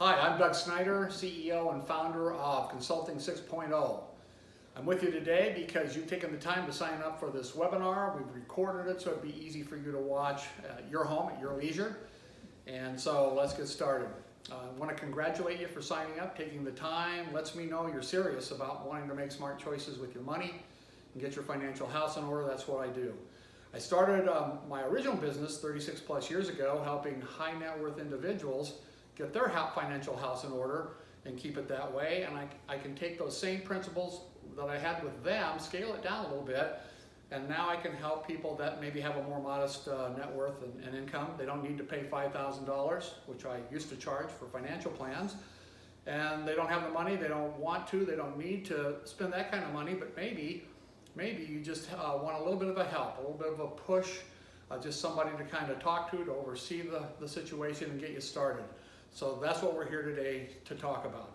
Hi, I'm Doug Snyder, CEO and founder of Consulting 6.0. I'm with you today because you've taken the time to sign up for this webinar. We've recorded it so it'd be easy for you to watch at your home, at your leisure. And so let's get started. I want to congratulate you for signing up, taking the time. Lets me know you're serious about wanting to make smart choices with your money and get your financial house in order. That's what I do. I started my original business 36 plus years ago, helping high net worth individuals get their financial house in order and keep it that way. And I can take those same principles that I had with them, scale it down a little bit, and now I can help people that maybe have a more modest net worth and income. They don't need to pay $5,000, which I used to charge for financial plans. And they don't have the money, they don't want to, they don't need to spend that kind of money, but maybe you just want a little bit of a help, a little bit of a push, just somebody to kind of talk to oversee the situation and get you started. So that's what we're here today to talk about.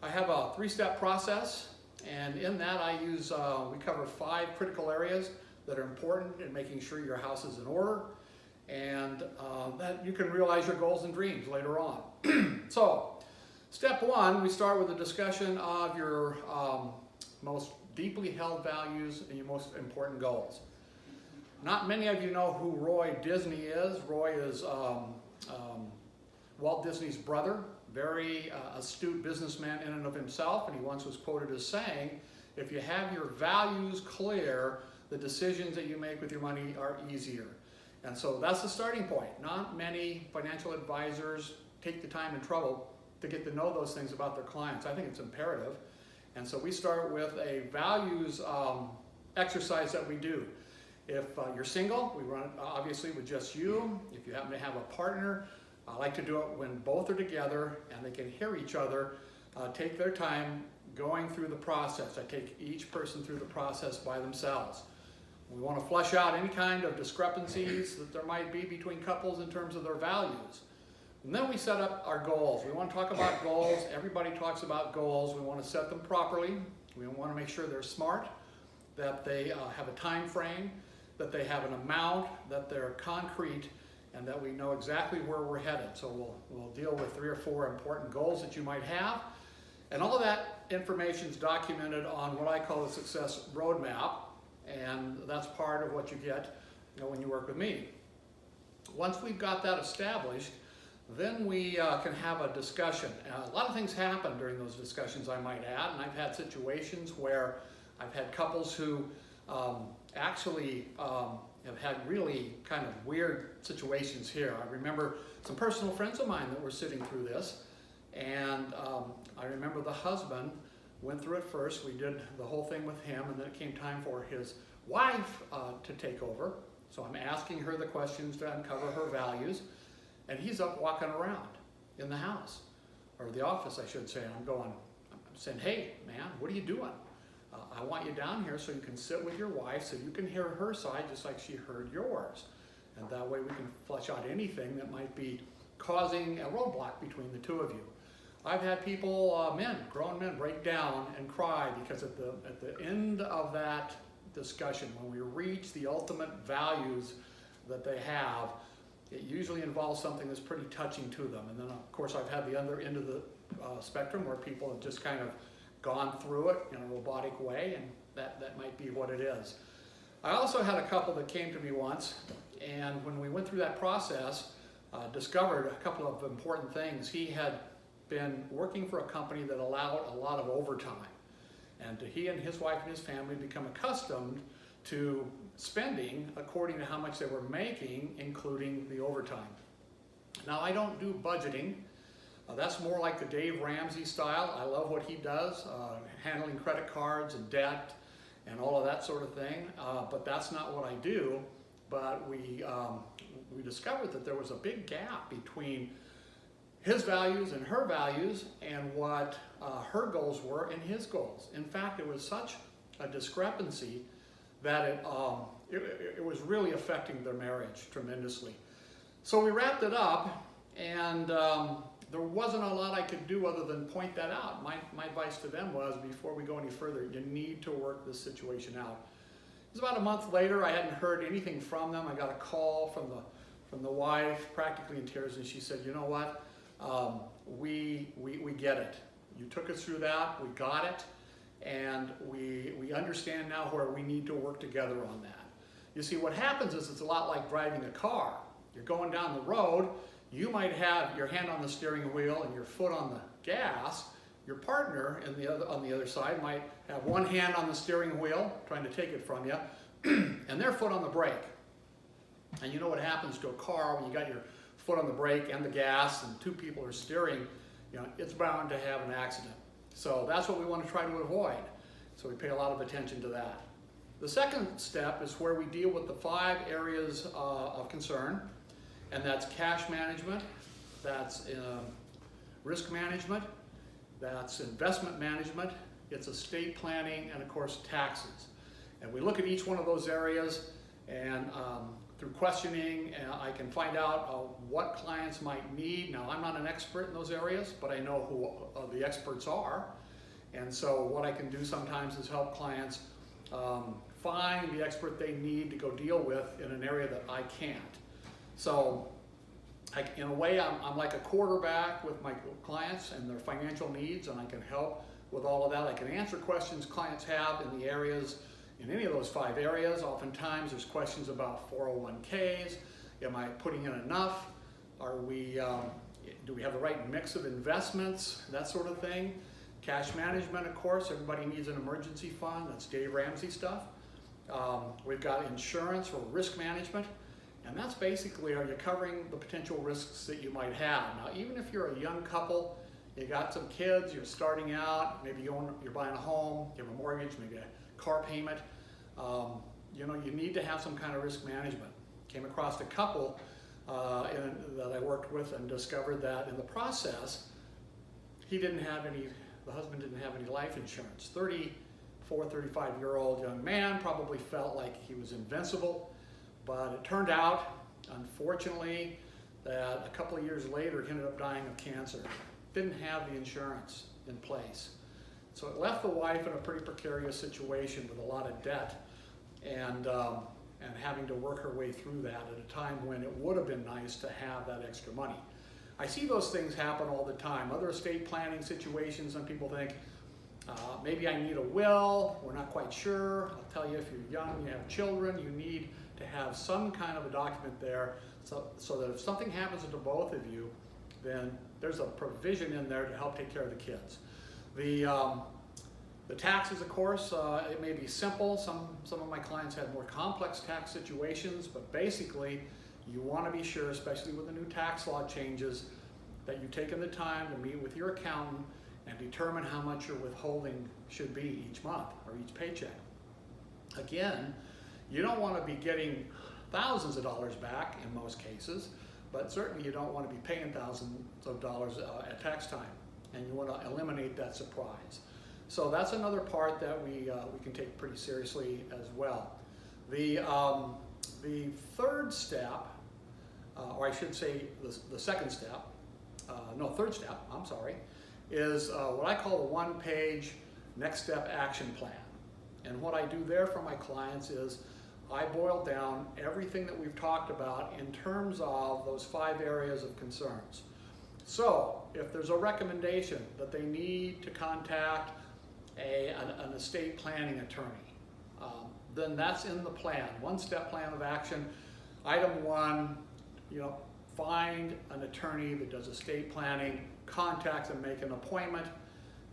I have a three-step process, and in that I use, we cover 5 critical areas that are important in making sure your house is in order and that you can realize your goals and dreams later on. So, step 1, we start with a discussion of your most deeply held values and your most important goals. Not many of you know who Roy Disney is. Roy is Walt Disney's brother, very astute businessman in and of himself, and he once was quoted as saying, if you have your values clear, the decisions that you make with your money are easier. And so that's the starting point. Not many financial advisors take the time and trouble to get to know those things about their clients. I think it's imperative. And so we start with a values exercise that we do. If you're single, we run it obviously with just you. If you happen to have a partner, I like to do it when both are together and they can hear each other, take their time going through the process. I take each person through the process by themselves. We want to flesh out any kind of discrepancies that there might be between couples in terms of their values. And then we set up our goals. We want to talk about goals. Everybody talks about goals. We want to set them properly. We want to make sure they're smart, that they have a time frame, that they have an amount, that they're concrete, and that we know exactly where we're headed. So we'll deal with 3 or 4 important goals that you might have. And all of that information is documented on what I call the success roadmap. And that's part of what you get when you work with me. Once we've got that established, then we can have a discussion. A lot of things happen during those discussions, I might add, and I've had situations where I've had couples who actually have had really kind of weird situations here. I remember some personal friends of mine that were sitting through this, and I remember the husband went through it first. We did the whole thing with him, and then it came time for his wife to take over. So I'm asking her the questions to uncover her values, and he's up walking around in the house, or the office I should say, and I'm saying, hey man, what are you doing? I want you down here so you can sit with your wife so you can hear her side just like she heard yours. And that way we can flesh out anything that might be causing a roadblock between the two of you. I've had people, grown men, break down and cry because at the end of that discussion, when we reach the ultimate values that they have, it usually involves something that's pretty touching to them. And then of course I've had the other end of the spectrum where people have just kind of gone through it in a robotic way, and that might be what it is. I also had a couple that came to me once, and when we went through that process, discovered a couple of important things. He had been working for a company that allowed a lot of overtime, and he and his wife and his family become accustomed to spending according to how much they were making, including the overtime. Now, I don't do budgeting. That's more like the Dave Ramsey style. I love what he does, handling credit cards and debt and all of that sort of thing, but that's not what I do. But we discovered that there was a big gap between his values and her values and what her goals were and his goals. In fact, it was such a discrepancy that it was really affecting their marriage tremendously. So we wrapped it up, and there wasn't a lot I could do other than point that out. My advice to them was, before we go any further, you need to work this situation out. It was about a month later. I hadn't heard anything from them. I got a call from the wife, practically in tears, and she said, you know what? We get it. You took us through that, we got it, and we understand now where we need to work together on that. You see, what happens is it's a lot like driving a car. You're going down the road, you might have your hand on the steering wheel and your foot on the gas. Your partner on the other side might have one hand on the steering wheel, trying to take it from you, and their foot on the brake. And you know what happens to a car when you got your foot on the brake and the gas and two people are steering, it's bound to have an accident. So that's what we want to try to avoid. So we pay a lot of attention to that. The second step is where we deal with the 5 areas of concern, and that's cash management, that's risk management, that's investment management, it's estate planning, and of course taxes. And we look at each one of those areas, and through questioning, I can find out what clients might need. Now, I'm not an expert in those areas, but I know who the experts are. And so what I can do sometimes is help clients find the expert they need to go deal with in an area that I can't. So in a way, I'm like a quarterback with my clients and their financial needs, and I can help with all of that. I can answer questions clients have in the areas, in any of those 5 areas. Oftentimes there's questions about 401ks. Am I putting in enough? Do we have the right mix of investments? That sort of thing. Cash management, of course, everybody needs an emergency fund. That's Dave Ramsey stuff. We've got insurance or risk management. And that's basically, are you covering the potential risks that you might have? Now, even if you're a young couple, you got some kids, you're starting out, maybe you're buying a home, you have a mortgage, maybe a car payment, you need to have some kind of risk management. Came across a couple that I worked with and discovered that in the process, the husband didn't have any life insurance. 34, 35-year-old young man probably felt like he was invincible. But it turned out, unfortunately, that a couple of years later he ended up dying of cancer. Didn't have the insurance in place. So it left the wife in a pretty precarious situation with a lot of debt and having to work her way through that at a time when it would have been nice to have that extra money. I see those things happen all the time. Other estate planning situations, some people think, maybe I need a will, we're not quite sure. I'll tell you, if you're young, you have children, you need to have some kind of a document there so that if something happens to both of you, then there's a provision in there to help take care of the kids. The taxes, of course, it may be simple. Some of my clients had more complex tax situations, but basically you want to be sure, especially with the new tax law changes, that you've taken the time to meet with your accountant and determine how much your withholding should be each month or each paycheck. Again, you don't want to be getting thousands of dollars back in most cases, but certainly you don't want to be paying thousands of dollars at tax time, and you want to eliminate that surprise. So that's another part that we can take pretty seriously as well. The third step, or I should say the second step, third step, I'm sorry, is what I call the one-page next step action plan. And what I do there for my clients is I boil down everything that we've talked about in terms of those 5 areas of concerns. So if there's a recommendation that they need to contact an estate planning attorney, then that's in the plan, one-step plan of action. Item 1, find an attorney that does estate planning, contact them, make an appointment,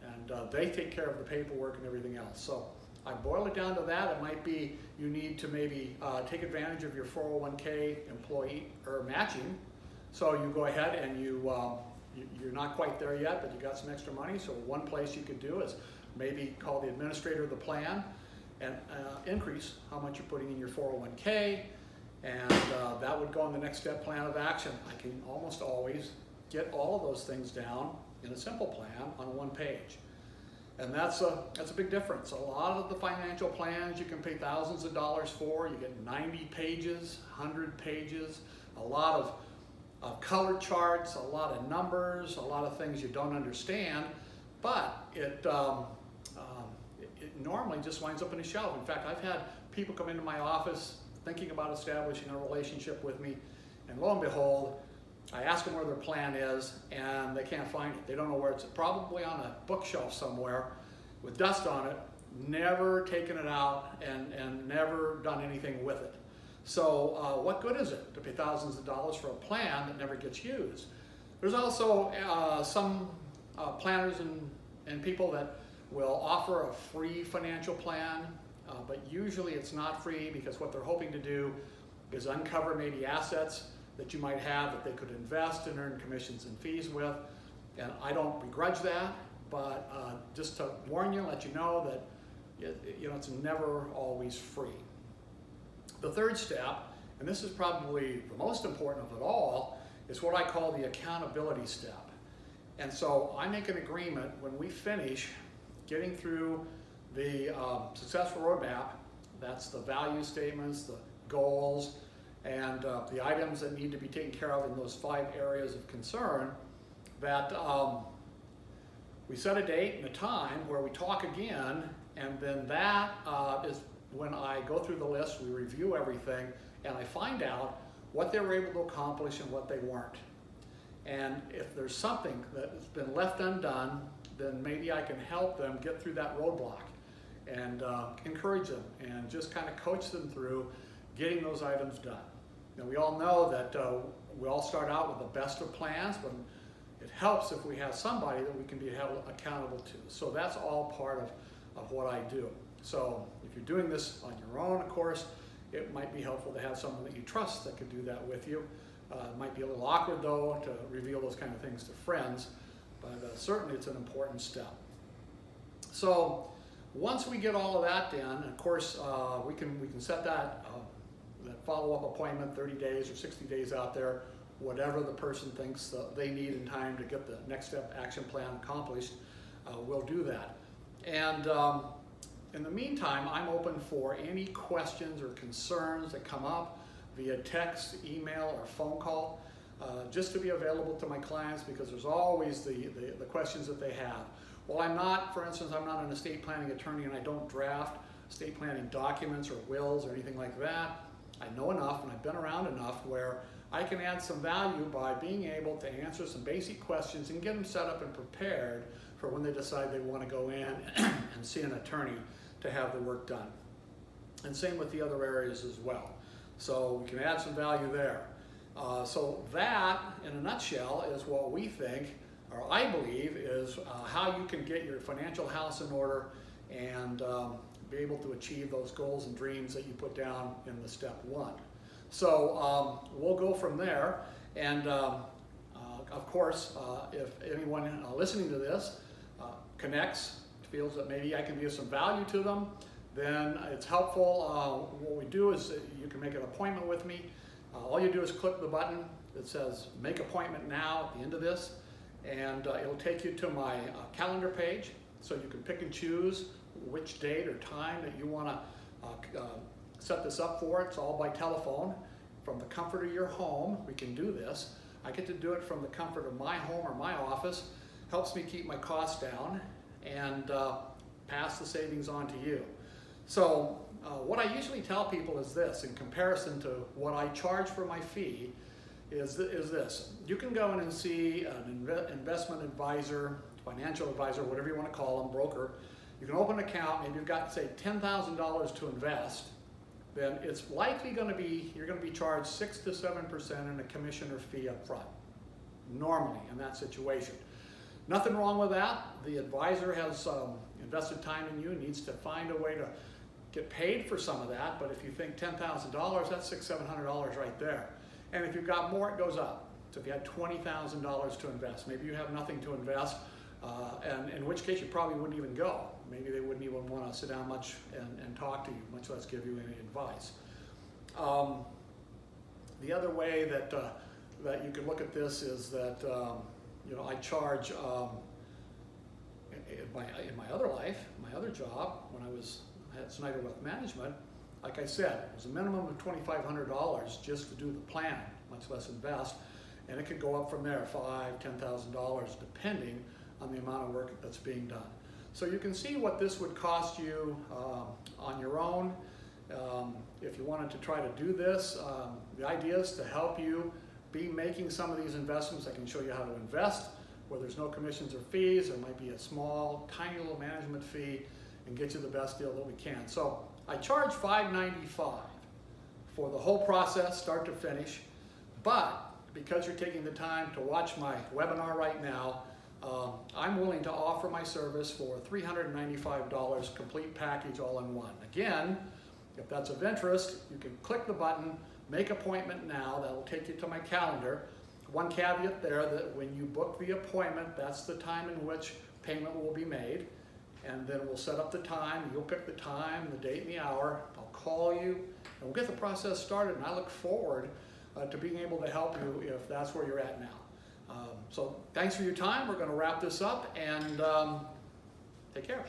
and they take care of the paperwork and everything else. So I boil it down to that. It might be you need to maybe take advantage of your 401k employee or matching. So you go ahead and you're not quite there yet, but you got some extra money. So one place you could do is maybe call the administrator of the plan and increase how much you're putting in your 401k. And that would go on the next step plan of action. I can almost always get all of those things down in a simple plan on one page. And that's a big difference. A lot of the financial plans you can pay thousands of dollars for. You get 90 pages, 100 pages, a lot of color charts, a lot of numbers, a lot of things you don't understand, but it normally just winds up in a shelf. In fact, I've had people come into my office thinking about establishing a relationship with me, and lo and behold, I ask them where their plan is, and they can't find it. They don't know where it's probably on a bookshelf somewhere with dust on it, never taken it out and never done anything with it. So what good is it to pay thousands of dollars for a plan that never gets used? There's also some planners and people that will offer a free financial plan, but usually it's not free, because what they're hoping to do is uncover maybe assets that you might have that they could invest and earn commissions and fees with. And I don't begrudge that, but just to warn you, let you know that it's never always free. The third step, and this is probably the most important of it all, is what I call the accountability step. And so I make an agreement when we finish getting through the successful roadmap. That's the value statements, the goals, and the items that need to be taken care of in those 5 areas of concern, that we set a date and a time where we talk again, and then that is when I go through the list, we review everything, and I find out what they were able to accomplish and what they weren't. And if there's something that's been left undone, then maybe I can help them get through that roadblock and encourage them and just kind of coach them through getting those items done. Now, we all know that we all start out with the best of plans, but it helps if we have somebody that we can be held accountable to. So that's all part of what I do. So if you're doing this on your own, of course, it might be helpful to have someone that you trust that can do that with you. It might be a little awkward, though, to reveal those kind of things to friends, but certainly it's an important step. So once we get all of that done, of course, we can set that follow-up appointment 30 days or 60 days out there, whatever the person thinks they need in time to get the next step action plan accomplished. We'll do that. And in the meantime, I'm open for any questions or concerns that come up via text, email, or phone call, just to be available to my clients, because there's always the questions that they have. Well, I'm not, for instance, I'm not an estate planning attorney, and I don't draft estate planning documents or wills or anything like that. I know enough, and I've been around enough where I can add some value by being able to answer some basic questions and get them set up and prepared for when they decide they want to go in and see an attorney to have the work done. And same with the other areas as well. So we can add some value there. So that, in a nutshell, is what we think, or I believe, is how you can get your financial house in order and be able to achieve those goals and dreams that you put down in the step 1. So we'll go from there. And of course, if anyone listening to this connects, feels that maybe I can be of some value to them, then it's helpful. What we do is you can make an appointment with me. All you do is click the button that says make appointment now at the end of this, and it'll take you to my calendar page, so you can pick and choose which date or time that you want to set this up for. It's all by telephone from the comfort of your home. We can do this. I get to do it from the comfort of my home or my office. Helps me keep my costs down and pass the savings on to you. So what I usually tell people is this, in comparison to what I charge for my fee, is this. You can go in and see an investment advisor, financial advisor, whatever you want to call them, broker. You can open an account, maybe you've got, say, $10,000 to invest, then it's likely going to be, you're going to be charged 6 to 7% in a commission or fee up front, normally in that situation. Nothing wrong with that. The advisor has invested time in you, needs to find a way to get paid for some of that, but if you think $10,000, that's $600, $700 right there. And if you've got more, it goes up. So if you had $20,000 to invest, maybe you have nothing to invest, and in which case you probably wouldn't even go. Maybe they wouldn't even want to sit down much and talk to you, much less give you any advice. The other way that that you can look at this is that I charge in my other life, my other job, when I had Snyder Wealth Management. Like I said, it was a minimum of $2,500 just to do the plan, much less invest, and it could go up from there, $5,000, $10,000, depending on the amount of work that's being done. So you can see what this would cost you on your own. If you wanted to try to do this, the idea is to help you be making some of these investments. I can show you how to invest where there's no commissions or fees. There might be a small, tiny little management fee, and get you the best deal that we can. So I charge $5.95 for the whole process, start to finish. But because you're taking the time to watch my webinar right now, I'm willing to offer my service for $395, complete package all in one. Again, if that's of interest, you can click the button, make appointment now. That'll take you to my calendar. One caveat there, that when you book the appointment, that's the time in which payment will be made. And then we'll set up the time. You'll pick the time, the date, and the hour. I'll call you, and we'll get the process started. And I look forward to being able to help you if that's where you're at now. So thanks for your time. We're going to wrap this up, and take care.